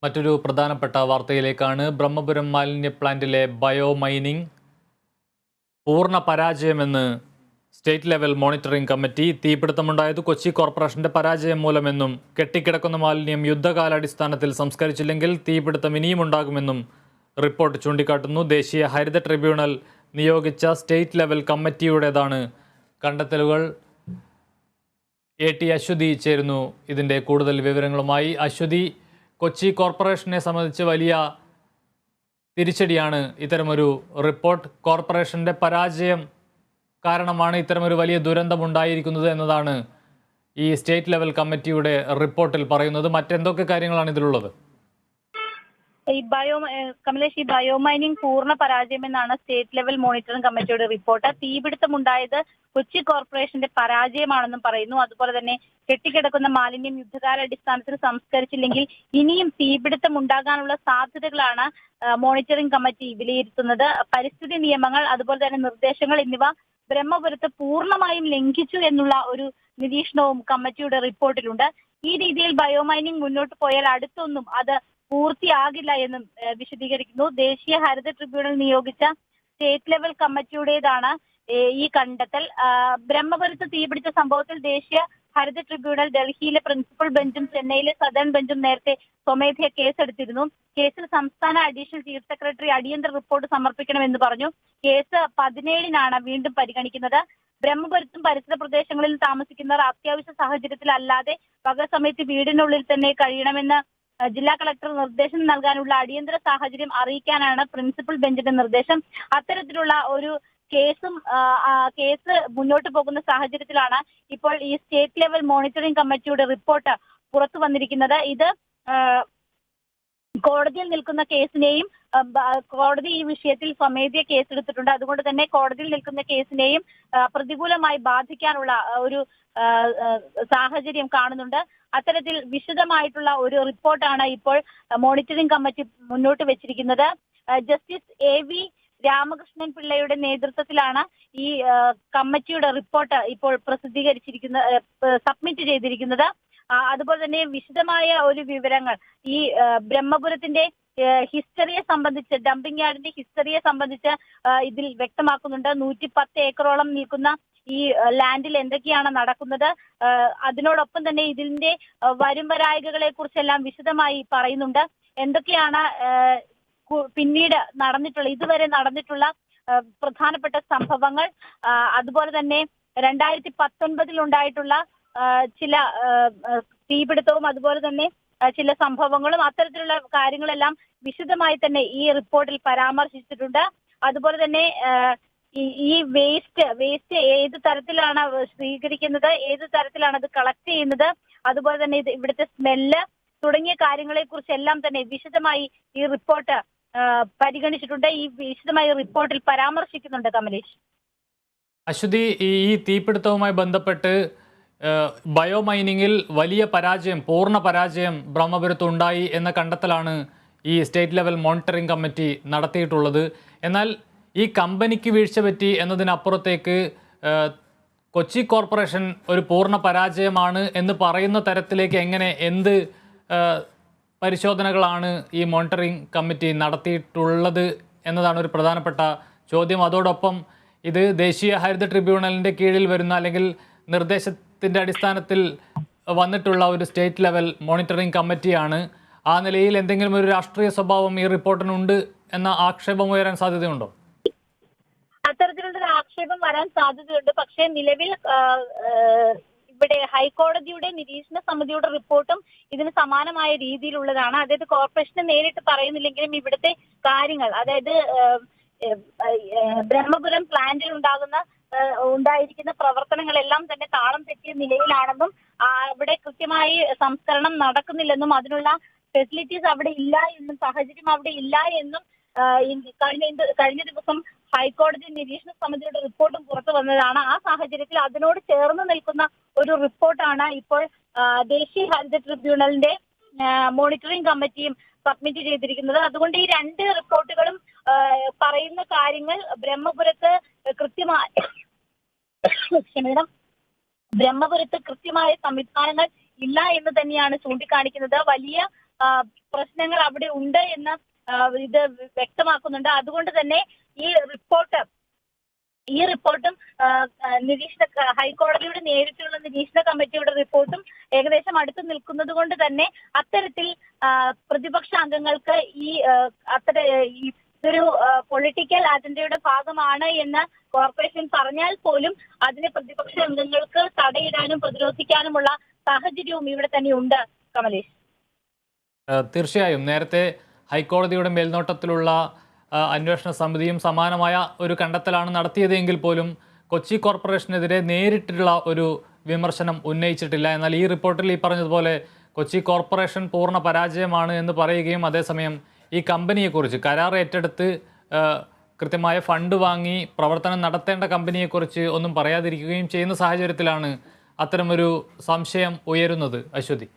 മറ്റൊരു പ്രധാനപ്പെട്ട വാർത്തയിലേക്കാണ്. ബ്രഹ്മപുരം മാലിന്യ പ്ലാന്റിലെ ബയോ മൈനിങ് പൂർണ്ണ പരാജയമെന്ന് സ്റ്റേറ്റ് ലെവൽ മോണിറ്ററിംഗ് കമ്മിറ്റി. തീപിടുത്തമുണ്ടായത് കൊച്ചി കോർപ്പറേഷന്റെ പരാജയം മൂലമെന്നും കെട്ടിക്കിടക്കുന്ന മാലിന്യം യുദ്ധകാലാടിസ്ഥാനത്തിൽ സംസ്കരിച്ചില്ലെങ്കിൽ തീപിടുത്തം ഇനിയും ഉണ്ടാകുമെന്നും റിപ്പോർട്ട് ചൂണ്ടിക്കാട്ടുന്നു. ദേശീയ ഹരിത ട്രിബ്യൂണൽ നിയോഗിച്ച സ്റ്റേറ്റ് ലെവൽ കമ്മിറ്റിയുടേതാണ് കണ്ടെത്തലുകൾ. AT അശ്വതി ചേരുന്നു ഇതിൻ്റെ കൂടുതൽ വിവരങ്ങളുമായി. അശ്വതി, കൊച്ചി കോർപ്പറേഷനെ സംബന്ധിച്ച് വലിയ തിരിച്ചടിയാണ് ഇത്തരമൊരു റിപ്പോർട്ട്. കോർപ്പറേഷൻ്റെ പരാജയം കാരണമാണ് ഇത്തരമൊരു വലിയ ദുരന്തമുണ്ടായിരിക്കുന്നത് എന്നതാണ് ഈ സ്റ്റേറ്റ് ലെവൽ കമ്മിറ്റിയുടെ റിപ്പോർട്ടിൽ പറയുന്നത്. മറ്റെന്തൊക്കെ കാര്യങ്ങളാണ് ഇതിലുള്ളത്? കമലേഷ്, ഈ ബയോ മൈനിങ് പൂർണ്ണ പരാജയമെന്നാണ് സ്റ്റേറ്റ് ലെവൽ മോണിറ്ററിംഗ് കമ്മിറ്റിയുടെ റിപ്പോർട്ട്. തീപിടുത്തമുണ്ടായത് കൊച്ചി കോർപ്പറേഷന്റെ പരാജയമാണെന്നും പറയുന്നു. അതുപോലെ തന്നെ കെട്ടിക്കിടക്കുന്ന മാലിന്യം യുദ്ധകാലാടിസ്ഥാനത്തിൽ സംസ്കരിച്ചില്ലെങ്കിൽ ഇനിയും തീപിടുത്തം ഉണ്ടാകാനുള്ള സാധ്യതകളാണ് മോണിറ്ററിംഗ് കമ്മിറ്റി വിലയിരുത്തുന്നത്. പരിസ്ഥിതി നിയമങ്ങൾ, അതുപോലെ തന്നെ നിർദ്ദേശങ്ങൾ എന്നിവ ബ്രഹ്മപുരത്ത് പൂർണ്ണമായും ലംഘിച്ചു എന്നുള്ള ഒരു നിരീക്ഷണവും കമ്മിറ്റിയുടെ റിപ്പോർട്ടിലുണ്ട്. ഈ രീതിയിൽ ബയോമൈനിങ് മുന്നോട്ട് പോയാൽ അടുത്തൊന്നും അത് പൂർത്തിയാകില്ല എന്നും വിശദീകരിക്കുന്നു. ദേശീയ ഹരിത ട്രിബ്യൂണൽ നിയോഗിച്ച സ്റ്റേറ്റ് ലെവൽ കമ്മിറ്റിയുടേതാണ് ഈ കണ്ടെത്തൽ. ബ്രഹ്മപുരത്ത് തീപിടിച്ച സംഭവത്തിൽ ദേശീയ ഹരിത ട്രിബ്യൂണൽ ഡൽഹിയിലെ പ്രിൻസിപ്പൽ ബെഞ്ചും ചെന്നൈയിലെ സദേൺ ബെഞ്ചും നേരത്തെ സ്വമേധയാ കേസെടുത്തിരുന്നു. കേസിൽ സംസ്ഥാന അഡീഷണൽ ചീഫ് സെക്രട്ടറി അടിയന്തര റിപ്പോർട്ട് സമർപ്പിക്കണമെന്ന് പറഞ്ഞു. കേസ് 17-നാണ് വീണ്ടും പരിഗണിക്കുന്നത്. ബ്രഹ്മപുരത്തും പരിസര പ്രദേശങ്ങളിൽ താമസിക്കുന്നവർ അത്യാവശ്യ സാഹചര്യത്തിലല്ലാതെ പകൽസമയത്ത് വീടിനുള്ളിൽ തന്നെ കഴിയണമെന്ന് ജില്ലാ കളക്ടർ നിർദ്ദേശം നൽകാനുള്ള അടിയന്തര സാഹചര്യം അറിയിക്കാനാണ് പ്രിൻസിപ്പൽ ബെഞ്ചിന്റെ നിർദ്ദേശം. അത്തരത്തിലുള്ള ഒരു കേസ് മുന്നോട്ട് പോകുന്ന സാഹചര്യത്തിലാണ് ഇപ്പോൾ ഈ സ്റ്റേറ്റ് ലെവൽ മോണിറ്ററിംഗ് കമ്മിറ്റിയുടെ റിപ്പോർട്ട് പുറത്തു വന്നിരിക്കുന്നത്. ഇത് കോടതിയിൽ നിൽക്കുന്ന കേസിനെയും കോടതി ഈ വിഷയത്തിൽ സ്വമേധയാ കേസെടുത്തിട്ടുണ്ട്. അതുകൊണ്ട് തന്നെ കോടതിയിൽ നിൽക്കുന്ന കേസിനെയും പ്രതികൂലമായി ബാധിക്കാനുള്ള ഒരു സാഹചര്യം കാണുന്നുണ്ട്. അത്തരത്തിൽ വിശദമായിട്ടുള്ള ഒരു റിപ്പോർട്ടാണ് ഇപ്പോൾ മോണിറ്ററിംഗ് കമ്മിറ്റി മുന്നോട്ട് വെച്ചിരിക്കുന്നത്. ജസ്റ്റിസ് AV രാമകൃഷ്ണൻ പിള്ളയുടെ നേതൃത്വത്തിലാണ് ഈ കമ്മിറ്റിയുടെ റിപ്പോർട്ട് ഇപ്പോൾ സബ്മിറ്റ് ചെയ്തിരിക്കുന്നത്. അതുപോലെ തന്നെ വിശദമായ ഒരു വിവരങ്ങൾ ഈ ബ്രഹ്മപുരത്തിന്റെ ഹിസ്റ്ററിയെ സംബന്ധിച്ച്, ഡംപിംഗ് യാർഡിന്റെ ഹിസ്റ്ററിയെ സംബന്ധിച്ച് ഇതിൽ വ്യക്തമാക്കുന്നുണ്ട്. 110 ഏക്കറോളം നിൽക്കുന്ന ഈ ലാൻഡിൽ എന്തൊക്കെയാണ് നടക്കുന്നത്, അതിനോടൊപ്പം തന്നെ ഇതിന്റെ വരുംവരായികകളെ കുറിച്ചെല്ലാം വിശദമായി പറയുന്നുണ്ട്. എന്തൊക്കെയാണ് പിന്നീട് ഇതുവരെ നടന്നിട്ടുള്ള പ്രധാനപ്പെട്ട സംഭവങ്ങൾ, അതുപോലെ തന്നെ 2019 ഉണ്ടായിട്ടുള്ള ചില തീപിടുത്തവും അതുപോലെ തന്നെ ചില സംഭവങ്ങളും, അത്തരത്തിലുള്ള കാര്യങ്ങളെല്ലാം വിശദമായി തന്നെ ഈ റിപ്പോർട്ടിൽ പരാമർശിച്ചിട്ടുണ്ട്. അതുപോലെ തന്നെ ഈ വേസ്റ്റ് ഏത് തരത്തിലാണ് സ്വീകരിക്കുന്നത്, ഏത് തരത്തിലാണ് അത് കളക്ട് ചെയ്യുന്നത്, അതുപോലെ തന്നെ ഇവിടുത്തെ സ്മെല്ല് തുടങ്ങിയ കാര്യങ്ങളെ കുറിച്ചെല്ലാം തന്നെ വിശദമായി ഈ റിപ്പോർട്ട് പരിഗണിച്ചിട്ടുണ്ട്. ഈ വിശദമായ റിപ്പോർട്ടിൽ പരാമർശിക്കുന്നുണ്ട്. കമലേഷ്, അശ്വതി, ഈ തീപിടുത്തവുമായി ബന്ധപ്പെട്ട് ബയോ മൈനിങ്ങിൽ വലിയ പരാജയം, പൂർണ്ണ പരാജയം ബ്രഹ്മപുരത്ത് ഉണ്ടായി എന്ന കണ്ടെത്തലാണ് ഈ സ്റ്റേറ്റ് ലെവൽ മോണിറ്ററിംഗ് കമ്മിറ്റി നടത്തിയിട്ടുള്ളത്. എന്നാൽ ഈ കമ്പനിക്ക് വീഴ്ച പറ്റി എന്നതിനപ്പുറത്തേക്ക് കൊച്ചി കോർപ്പറേഷൻ ഒരു പൂർണ്ണ പരാജയമാണ് എന്ന് പറയുന്ന തരത്തിലേക്ക് എന്ത് പരിശോധനകളാണ് ഈ മോണിറ്ററിംഗ് കമ്മിറ്റി നടത്തിയിട്ടുള്ളത് എന്നതാണ് ഒരു പ്രധാനപ്പെട്ട ചോദ്യം. അതോടൊപ്പം ഇത് ദേശീയ ഹരിത ട്രിബ്യൂണലിൻ്റെ കീഴിൽ വരുന്ന, അല്ലെങ്കിൽ നിർദ്ദേശത്തിൻ്റെ അടിസ്ഥാനത്തിൽ വന്നിട്ടുള്ള ഒരു സ്റ്റേറ്റ് ലെവൽ മോണിറ്ററിംഗ് കമ്മിറ്റിയാണ്. ആ നിലയിൽ എന്തെങ്കിലും ഒരു രാഷ്ട്രീയ സ്വഭാവം ഈ റിപ്പോർട്ടിനുണ്ട് എന്ന ആക്ഷേപം ഉയരാൻ സാധ്യതയുണ്ടോ? അത്തരത്തിലുള്ള ആക്ഷേപം വരാൻ സാധ്യതയുണ്ട്. പക്ഷേ നിലവിൽ ഇവിടെ ഹൈക്കോടതിയുടെ നിരീക്ഷണ സമിതിയുടെ റിപ്പോർട്ടും ഇതിന് സമാനമായ രീതിയിലുള്ളതാണ്. അതായത് കോർപ്പറേഷനെ നേരിട്ട് പറയുന്നില്ലെങ്കിലും ഇവിടുത്തെ കാര്യങ്ങൾ, അതായത് ബ്രഹ്മപുരം പ്ലാന്റിൽ ഉണ്ടായിരിക്കുന്ന പ്രവർത്തനങ്ങളെല്ലാം തന്നെ താളം തെറ്റിയ നിലയിലാണെന്നും അവിടെ കൃത്യമായി സംസ്കരണം നടക്കുന്നില്ലെന്നും അതിനുള്ള ഫെസിലിറ്റീസ് അവിടെ ഇല്ല എന്നും സാഹചര്യം അവിടെ ഇല്ല എന്നും കഴിഞ്ഞ ദിവസം ഹൈക്കോടതി നിരീക്ഷണ സമിതിയുടെ റിപ്പോർട്ടും പുറത്തു വന്നതാണ്. ആ സാഹചര്യത്തിൽ അതിനോട് ചേർന്ന് നിൽക്കുന്ന ഒരു റിപ്പോർട്ടാണ് ഇപ്പോൾ ദേശീയ ഹരിത ട്രിബ്യൂണലിന്റെ മോണിറ്ററിംഗ് കമ്മിറ്റിയും സബ്മിറ്റ് ചെയ്തിരിക്കുന്നത്. അതുകൊണ്ട് ഈ രണ്ട് റിപ്പോർട്ടുകളും പറയുന്ന കാര്യങ്ങൾ ബ്രഹ്മപുരത്ത് കൃത്യമായ സംവിധാനങ്ങൾ ഇല്ല എന്ന് തന്നെയാണ് ചൂണ്ടിക്കാണിക്കുന്നത്. വലിയ പ്രശ്നങ്ങൾ അവിടെ ഉണ്ട് എന്ന് ഇത് വ്യക്തമാക്കുന്നുണ്ട്. അതുകൊണ്ട് തന്നെ ഈ റിപ്പോർട്ടും ഹൈക്കോടതിയുടെ നേരിട്ടുള്ള നിരീക്ഷണ കമ്മിറ്റിയുടെ റിപ്പോർട്ടും ഏകദേശം അടുത്ത് നിൽക്കുന്നത് കൊണ്ട് തന്നെ അത്തരത്തിൽ പ്രതിപക്ഷ അംഗങ്ങൾക്ക് ഇതൊരു പൊളിറ്റിക്കൽ അജണ്ടയുടെ ഭാഗമാണ് എന്ന് കോർപ്പറേഷൻ പറഞ്ഞാൽ പോലും അതിന് പ്രതിപക്ഷ അംഗങ്ങൾക്ക് തടയിടാനും പ്രതിരോധിക്കാനുമുള്ള സാഹചര്യവും ഇവിടെ തന്നെ ഉണ്ട്. കമലേഷ്, തീർച്ചയായും നേരത്തെ ഹൈക്കോടതിയുടെ മേൽനോട്ടത്തിലുള്ള അന്വേഷണ സമിതിയും സമാനമായ ഒരു കണ്ടെത്തലാണ് നടത്തിയതെങ്കിൽ പോലും കൊച്ചി കോർപ്പറേഷനെതിരെ നേരിട്ടുള്ള ഒരു വിമർശനം ഉന്നയിച്ചിട്ടില്ല. എന്നാൽ ഈ റിപ്പോർട്ടിൽ ഈ പറഞ്ഞതുപോലെ കൊച്ചി കോർപ്പറേഷൻ പൂർണ്ണ പരാജയമാണ് എന്ന് പറയുകയും അതേസമയം ഈ കമ്പനിയെക്കുറിച്ച് കരാർ ഏറ്റെടുത്ത് കൃത്യമായ ഫണ്ട് വാങ്ങി പ്രവർത്തനം നടത്തേണ്ട കമ്പനിയെക്കുറിച്ച് ഒന്നും പറയാതിരിക്കുകയും ചെയ്യുന്ന സാഹചര്യത്തിലാണ് അത്തരമൊരു സംശയം ഉയരുന്നത്. അശ്വതി,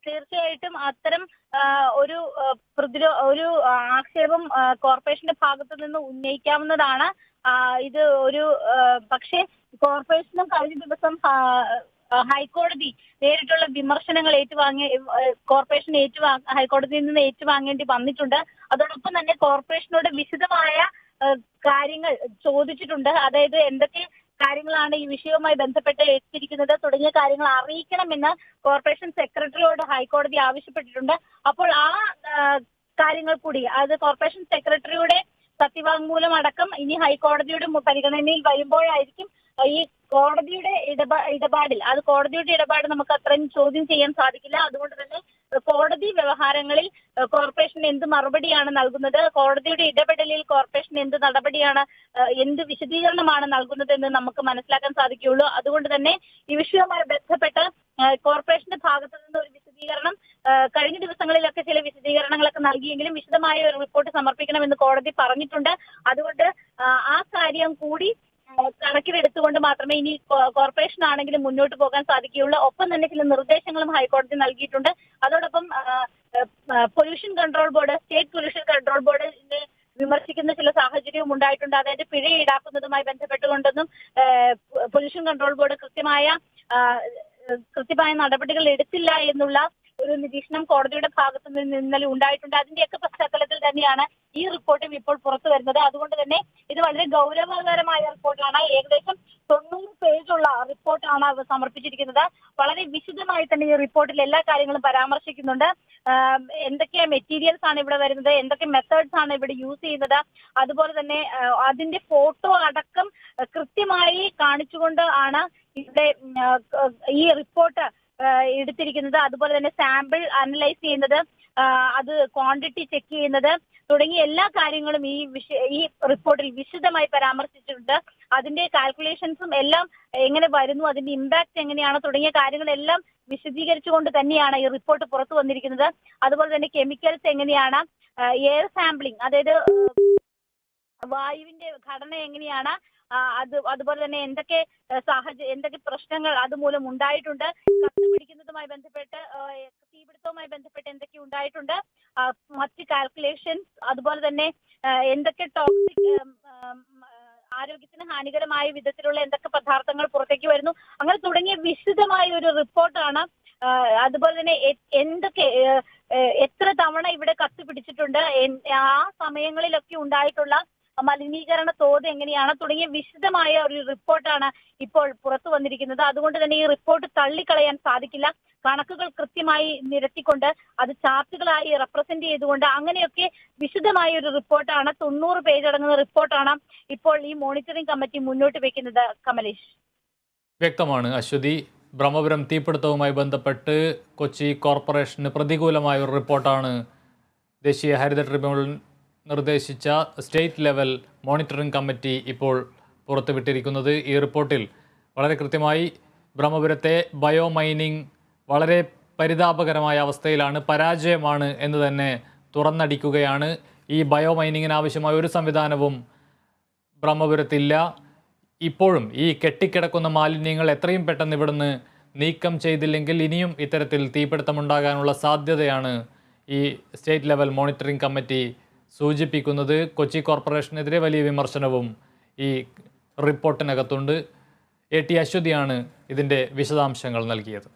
തീർച്ചയായിട്ടും അത്തരം ഒരു ആക്ഷേപം കോർപ്പറേഷന്റെ ഭാഗത്തു നിന്ന് ഉന്നയിക്കാവുന്നതാണ്. ഇത് പക്ഷേ കോർപ്പറേഷനും കഴിഞ്ഞ ദിവസം ഹൈക്കോടതി നേരിട്ടുള്ള വിമർശനങ്ങൾ കോർപ്പറേഷൻ ഹൈക്കോടതിയിൽ നിന്ന് ഏറ്റുവാങ്ങേണ്ടി വന്നിട്ടുണ്ട്. അതോടൊപ്പം തന്നെ കോർപ്പറേഷനോട് വിശദമായ കാര്യങ്ങൾ ചോദിച്ചിട്ടുണ്ട്. അതായത് എന്തൊക്കെ കാര്യങ്ങളാണ് ഈ വിഷയവുമായി ബന്ധപ്പെട്ട് എത്തിയിരിക്കുന്നത് തുടങ്ങിയ കാര്യങ്ങൾ അറിയിക്കണമെന്ന് കോർപ്പറേഷൻ സെക്രട്ടറിയോട് ഹൈക്കോടതി ആവശ്യപ്പെട്ടിട്ടുണ്ട്. അപ്പോൾ ആ കാര്യങ്ങൾ കൂടി, അത് കോർപ്പറേഷൻ സെക്രട്ടറിയുടെ സത്യവാങ്മൂലം അടക്കം ഇനി ഹൈക്കോടതിയുടെ പരിഗണനയിൽ വരുമ്പോഴായിരിക്കും ഈ കോടതിയുടെ കോടതിയുടെ ഇടപാട് നമുക്ക് അത്രയും ചോദ്യം ചെയ്യാൻ സാധിക്കില്ല. അതുകൊണ്ട് തന്നെ കോടതി വ്യവഹാരങ്ങളിൽ കോർപ്പറേഷൻ എന്ത് മറുപടിയാണ് നൽകുന്നത്, കോടതിയുടെ ഇടപെടലിൽ കോർപ്പറേഷൻ എന്ത് വിശദീകരണമാണ് നൽകുന്നത് എന്ന് നമുക്ക് മനസ്സിലാക്കാൻ സാധിക്കുകയുള്ളൂ. അതുകൊണ്ട് തന്നെ ഈ വിഷയവുമായി ബന്ധപ്പെട്ട് കോർപ്പറേഷന്റെ ഭാഗത്തു നിന്ന് ഒരു വിശദീകരണം കഴിഞ്ഞ ദിവസങ്ങളിലൊക്കെ ചില വിശദീകരണങ്ങളൊക്കെ നൽകിയെങ്കിലും വിശദമായ ഒരു റിപ്പോർട്ട് സമർപ്പിക്കണമെന്ന് കോടതി പറഞ്ഞിട്ടുണ്ട്. അതുകൊണ്ട് ആ കാര്യം കൂടി കണക്കിലെടുത്തുകൊണ്ട് മാത്രമേ ഇനി കോർപ്പറേഷൻ ആണെങ്കിലും മുന്നോട്ട് പോകാൻ സാധിക്കുകയുള്ളൂ. ഒപ്പം തന്നെ ചില നിർദ്ദേശങ്ങളും ഹൈക്കോടതി നൽകിയിട്ടുണ്ട്. അതോടൊപ്പം pollution control board, state pollution control ബോർഡിനെ വിമർശിക്കുന്ന ചില സാഹചര്യവും ഉണ്ടായിട്ടുണ്ട്. അതായത് പിഴ ഈടാക്കുന്നതുമായി ബന്ധപ്പെട്ടുകൊണ്ടൊന്നും പൊല്യൂഷൻ കൺട്രോൾ ബോർഡ് കൃത്യമായ നടപടികൾ എടുത്തില്ല എന്നുള്ള ഒരു നിരീക്ഷണം കോടതിയുടെ ഭാഗത്തു നിന്ന് ഇന്നലെ ഉണ്ടായിട്ടുണ്ട്. അതിന്റെയൊക്കെ പശ്ചാത്തലത്തിൽ തന്നെയാണ് ഈ റിപ്പോർട്ടും ഇപ്പോൾ പുറത്തു വരുന്നത്. അതുകൊണ്ട് തന്നെ ഇത് വളരെ ഗൗരവകരമായ റിപ്പോർട്ടാണ്. ഏകദേശം 90 പേജുള്ള റിപ്പോർട്ടാണ് അത് സമർപ്പിച്ചിരിക്കുന്നത്. വളരെ വിശദമായി തന്നെ ഈ റിപ്പോർട്ടിൽ എല്ലാ കാര്യങ്ങളും പരാമർശിക്കുന്നുണ്ട്. എന്തൊക്കെ മെറ്റീരിയൽസ് ആണ് ഇവിടെ വരുന്നത്, എന്തൊക്കെ മെത്തേഡ്സ് ആണ് ഇവിടെ യൂസ് ചെയ്യുന്നത്, അതുപോലെ തന്നെ അതിന്റെ ഫോട്ടോ അടക്കം കൃത്യമായി കാണിച്ചുകൊണ്ട് ആണ് ഇവിടെ ഈ റിപ്പോർട്ട് എടുത്തിരിക്കുന്നത്. അതുപോലെ തന്നെ സാമ്പിൾ അനലൈസ് ചെയ്യുന്നത്, അത് ക്വാണ്ടിറ്റി ചെക്ക് ചെയ്യുന്നത് തുടങ്ങിയ എല്ലാ കാര്യങ്ങളും ഈ റിപ്പോർട്ടിൽ വിശദമായി പരാമർശിച്ചിട്ടുണ്ട്. അതിന്റെ കാൽക്കുലേഷൻസും എല്ലാം എങ്ങനെ വരുന്നു, അതിന്റെ ഇമ്പാക്ട് എങ്ങനെയാണ് തുടങ്ങിയ കാര്യങ്ങളെല്ലാം വിശദീകരിച്ചുകൊണ്ട് തന്നെയാണ് ഈ റിപ്പോർട്ട് പുറത്തു വന്നിരിക്കുന്നത്. അതുപോലെ തന്നെ കെമിക്കൽസ് എങ്ങനെയാണ്, എയർ സാമ്പിളിംഗ്, അതായത് വായുവിന്റെ ഘടന എങ്ങനെയാണ്, അതുപോലെ തന്നെ എന്തൊക്കെ പ്രശ്നങ്ങൾ അതുമൂലം ഉണ്ടായിട്ടുണ്ട്, കത്തുപിടിക്കുന്നതുമായി ബന്ധപ്പെട്ട് തീപിടുത്തവുമായി ബന്ധപ്പെട്ട് എന്തൊക്കെ ഉണ്ടായിട്ടുണ്ട്, മറ്റ് കാൽക്കുലേഷൻസ്, അതുപോലെ തന്നെ എന്തൊക്കെ ടോക്സിക് ആരോഗ്യത്തിന് ഹാനികരമായ വിധത്തിലുള്ള എന്തൊക്കെ പദാർത്ഥങ്ങൾ പുറത്തേക്ക് വരുന്നു, അങ്ങനെ തുടങ്ങിയ വിശദമായ ഒരു റിപ്പോർട്ടാണ്. അതുപോലെ തന്നെ എത്ര തവണ ഇവിടെ കത്തുപിടിച്ചിട്ടുണ്ട്, ആ സമയങ്ങളിലൊക്കെ ഉണ്ടായിട്ടുള്ള മലിനീകരണ തോത് എങ്ങനെയാണ് തുടങ്ങിയ വിശദമായ ഒരു റിപ്പോർട്ടാണ് ഇപ്പോൾ പുറത്തു വന്നിരിക്കുന്നത്. അതുകൊണ്ട് തന്നെ ഈ റിപ്പോർട്ട് തള്ളിക്കളയാൻ സാധിക്കില്ല. കണക്കുകൾ കൃത്യമായി നിരത്തിക്കൊണ്ട് അത് ചാർട്ടുകളായി റെപ്രസെന്റ് ചെയ്തുകൊണ്ട് അങ്ങനെയൊക്കെ വിശദമായ ഒരു റിപ്പോർട്ടാണ്, 90 പേജ് അടങ്ങുന്ന റിപ്പോർട്ടാണ് ഇപ്പോൾ ഈ മോണിറ്ററിംഗ് കമ്മിറ്റി മുന്നോട്ട് വെക്കുന്നത്. കമലേഷ്, വ്യക്തമാണ് അശ്വതി. ബ്രഹ്മപുരം തീപിടുത്തവുമായി ബന്ധപ്പെട്ട് കൊച്ചി കോർപ്പറേഷന് പ്രതികൂലമായ ഒരു റിപ്പോർട്ടാണ് ദേശീയ ഹരിത ട്രിബ്യൂണൽ നിർദ്ദേശിച്ച സ്റ്റേറ്റ് ലെവൽ മോണിറ്ററിംഗ് കമ്മിറ്റി ഇപ്പോൾ പുറത്തുവിട്ടിരിക്കുന്നത്. ഈ റിപ്പോർട്ടിൽ വളരെ കൃത്യമായി ബ്രഹ്മപുരത്തെ ബയോ മൈനിങ് വളരെ പരിതാപകരമായ അവസ്ഥയിലാണ്, പരാജയമാണ് എന്ന് തന്നെ തുറന്നടിക്കുകയാണ്. ഈ ബയോ മൈനിങ്ങിന് ആവശ്യമായ ഒരു സംവിധാനവും ബ്രഹ്മപുരത്തില്ല. ഇപ്പോഴും ഈ കെട്ടിക്കിടക്കുന്ന മാലിന്യങ്ങൾ എത്രയും പെട്ടെന്ന് ഇവിടുന്ന് നീക്കം ചെയ്തില്ലെങ്കിൽ ഇനിയും ഇത്തരത്തിൽ തീപിടുത്തമുണ്ടാകാനുള്ള സാധ്യതയാണ് ഈ സ്റ്റേറ്റ് ലെവൽ മോണിറ്ററിംഗ് കമ്മിറ്റി സൂചിപ്പിക്കുന്നത്. കൊച്ചി കോർപ്പറേഷനെതിരെ വലിയ വിമർശനവും ഈ റിപ്പോർട്ടിനകത്തുണ്ട്. AT അശ്വതിയാണ് ഇതിൻ്റെ വിശദാംശങ്ങൾ നൽകിയത്.